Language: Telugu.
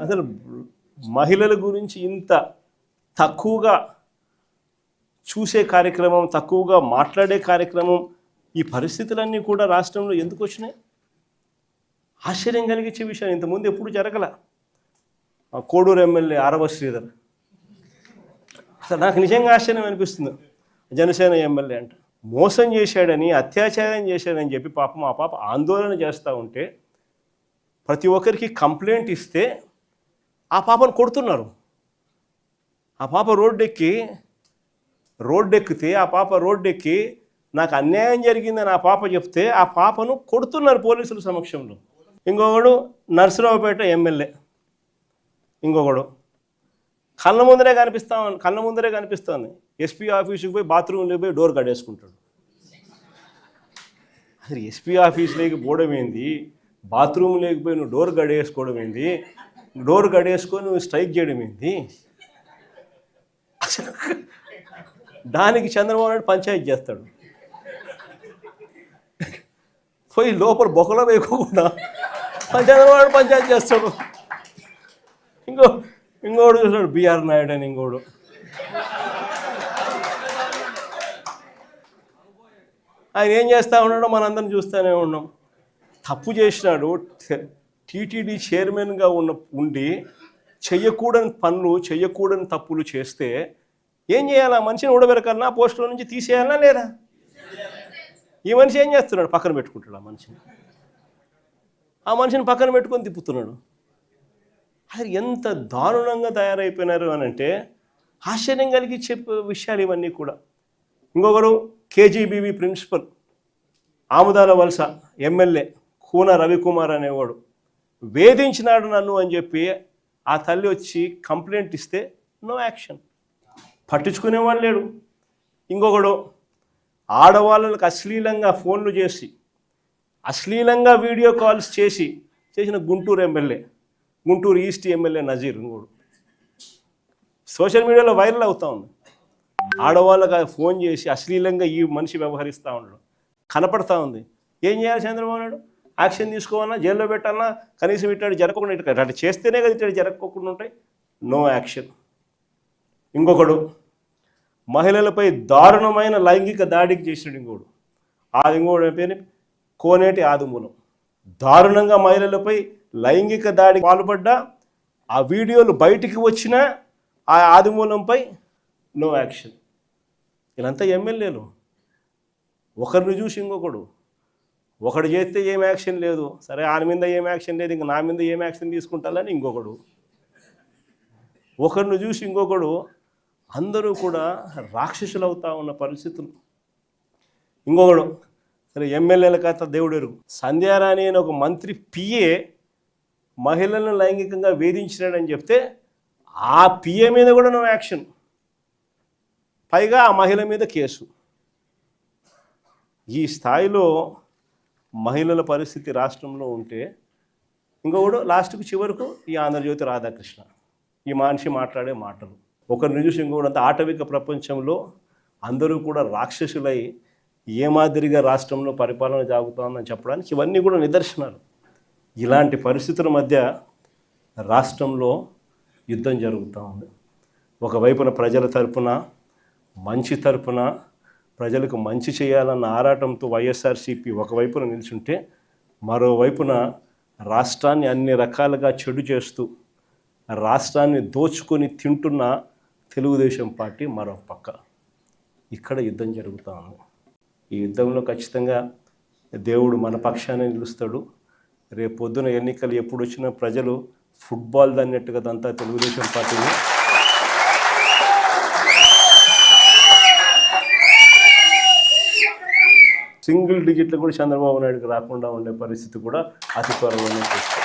అసలు మహిళల గురించి ఇంత తక్కువగా చూసే కార్యక్రమం, తక్కువగా మాట్లాడే కార్యక్రమం, ఈ పరిస్థితులన్నీ కూడా రాష్ట్రంలో ఎందుకు వచ్చినాయి? ఆశ్చర్యం కలిగించే విషయం. ఇంతకుముందు ఎప్పుడు జరగల. కోడూరు ఎమ్మెల్యే ఆరవ శ్రీధర్, అసలు నాకు నిజంగా ఆశ్చర్యం అనిపిస్తుంది. జనసేన ఎమ్మెల్యే అంట మోసం చేశాడని, అత్యాచారం చేశాడని చెప్పి పాపం ఆ పాప ఆందోళన చేస్తూ ఉంటే ప్రతి ఒక్కరికి కంప్లైంట్ ఇస్తే ఆ పాపను కొడుతున్నారు. ఆ పాప రోడ్డెక్కితే ఆ పాప రోడ్డెక్కి నాకు అన్యాయం జరిగిందని ఆ పాప చెప్తే ఆ పాపను కొడుతున్నారు పోలీసుల సమక్షంలో. ఇంకొకడు నర్సరావుపేట ఎమ్మెల్యే, ఇంకొకడు కళ్ళ ముందరే కనిపిస్తుంది. ఎస్పీ ఆఫీసుకి పోయి బాత్రూంలో పోయి డోర్ కట్టేసుకుంటాడు. అసలు ఎస్పీ ఆఫీసులోకి పోవడం ఏంది, బాత్రూమ్ లేకపోయి నువ్వు డోర్ గడేసుకోవడం ఏంది, డోర్ గడేసుకొని నువ్వు స్ట్రైక్ చేయడం ఏంది? అసలు దానికి చంద్రబాబు నాయుడు పంచాయతీ చేస్తాడు. పోయి లోపల బొక్కలో వేయకుండా చంద్రబాబు నాయుడు పంచాయతీ చేస్తాడు. ఇంకోడు చూస్తాడు బిఆర్ నాయుడు అని. ఇంకోడు ఆయన ఏం చేస్తూ ఉన్నాడో మనందరం చూస్తూనే ఉన్నాం. తప్పు చేసినాడు. టీటీడీ చైర్మన్గా ఉండి చెయ్యకూడని పనులు, చెయ్యకూడని తప్పులు చేస్తే ఏం చేయాలా? మనిషిని ఊడబెరకాలన్నా, పోస్టుల నుంచి తీసేయాలన్నా లేదా? ఈ మనిషి ఏం చేస్తున్నాడు? పక్కన పెట్టుకుంటాడు ఆ మనిషిని పక్కన పెట్టుకొని తిప్పుతున్నాడు. అసలు ఎంత దారుణంగా తయారైపోయినారు అని అంటే ఆశ్చర్యం కలిగించే విషయాలు ఇవన్నీ కూడా. ఇంకొకరు కేజీబీవీ ప్రిన్సిపల్, ఆముదాల వలస ఎమ్మెల్యే కూన రవికుమార్ అనేవాడు వేధించినాడు నన్ను అని చెప్పి ఆ తల్లి వచ్చి కంప్లైంట్ ఇస్తే నో యాక్షన్, పట్టించుకునేవాడు లేడు. ఇంకొకడు ఆడవాళ్ళకి అశ్లీలంగా ఫోన్లు చేసి, అశ్లీలంగా వీడియో కాల్స్ చేసిన గుంటూరు ఈస్ట్ ఎమ్మెల్యే నజీర్. ఇంకోడు సోషల్ మీడియాలో వైరల్ అవుతూ ఉంది. ఆడవాళ్ళకి ఫోన్ చేసి అశ్లీలంగా ఈ మనిషి వ్యవహరిస్తూ ఉండడం కనపడతా ఉంది. ఏం చేయాలి చంద్రబాబు నాయుడు? యాక్షన్ తీసుకోవాలన్నా, జైల్లో పెట్టాలన్నా, కనీసం ఇట్లాంటి జరగకుండా అట్లా చేస్తేనే కదా ఇట్లాంటి జరగకుండా ఉంటాయి. No action. ఇంకొకడు మహిళలపై దారుణమైన లైంగిక దాడికి చేసినాడు. ఇంకోడు పేరు కోనేటి ఆదిమూలం. దారుణంగా మహిళలపై లైంగిక దాడికి పాల్పడ్డా ఆ వీడియోలు బయటికి వచ్చినా ఆ ఆదిమూలంపై నో యాక్షన్. వీళ్ళంతా ఎమ్మెల్యేలు. ఒకరిని చూసి ఇంకొకడు, ఒకడు చేస్తే ఏం యాక్షన్ లేదు, సరే ఆయన మీద ఏం యాక్షన్ లేదు, ఇంక నా మీద ఏం యాక్షన్ తీసుకుంటారని ఇంకొకడు, ఒకరిని చూసి ఇంకొకడు. అందరూ కూడా రాక్షసులు అవుతా ఉన్న పరిస్థితులు. ఇంకొకడు సరే ఎమ్మెల్యేల కథ దేవుడు ఎరుగు. సంధ్యారాణి అని ఒక మంత్రి పిఏ మహిళలను లైంగికంగా వేధించినాడని చెప్తే ఆ పిఏ మీద కూడా నో యాక్షన్, పైగా ఆ మహిళ మీద కేసు. ఈ స్థాయిలో మహిళల పరిస్థితి రాష్ట్రంలో ఉంటే ఇంకొకడు లాస్ట్కు చివరకు ఈ ఆంధ్రజ్యోతి రాధాకృష్ణ, ఈ మనిషి మాట్లాడే మాటలు. ఒకరిని చూసి ఇంకొకటి అంతా ఆటవిక ప్రపంచంలో అందరూ కూడా రాక్షసులై ఏ మాదిరిగా రాష్ట్రంలో పరిపాలన సాగుతుందని చెప్పడానికి ఇవన్నీ కూడా నిదర్శనాలు. ఇలాంటి పరిస్థితుల మధ్య రాష్ట్రంలో యుద్ధం జరుగుతూ ఉంది. ఒకవైపున ప్రజల తరపున, మంచి తరపున, ప్రజలకు మంచి చేయాలన్న ఆరాటంతో వైఎస్ఆర్సీపీ ఒకవైపున నిల్చుంటే, మరోవైపున రాష్ట్రాన్ని అన్ని రకాలుగా చెడు చేస్తూ రాష్ట్రాన్ని దోచుకొని తింటున్న తెలుగుదేశం పార్టీ మరో పక్క. ఇక్కడ యుద్ధం జరుగుతూ ఉంది. ఈ యుద్ధంలో ఖచ్చితంగా దేవుడు మన పక్షాన్ని నిలుస్తాడు. రేపు పొద్దున ఎన్నికలు ఎప్పుడు వచ్చినా ప్రజలు ఫుట్బాల్ దన్నట్టుగా దంతా తెలుగుదేశం పార్టీని సింగిల్ డిజిట్లు కూడా చంద్రబాబు నాయుడుకి రాకుండా ఉండే పరిస్థితి కూడా అతి త్వరలోనే చూస్తాం.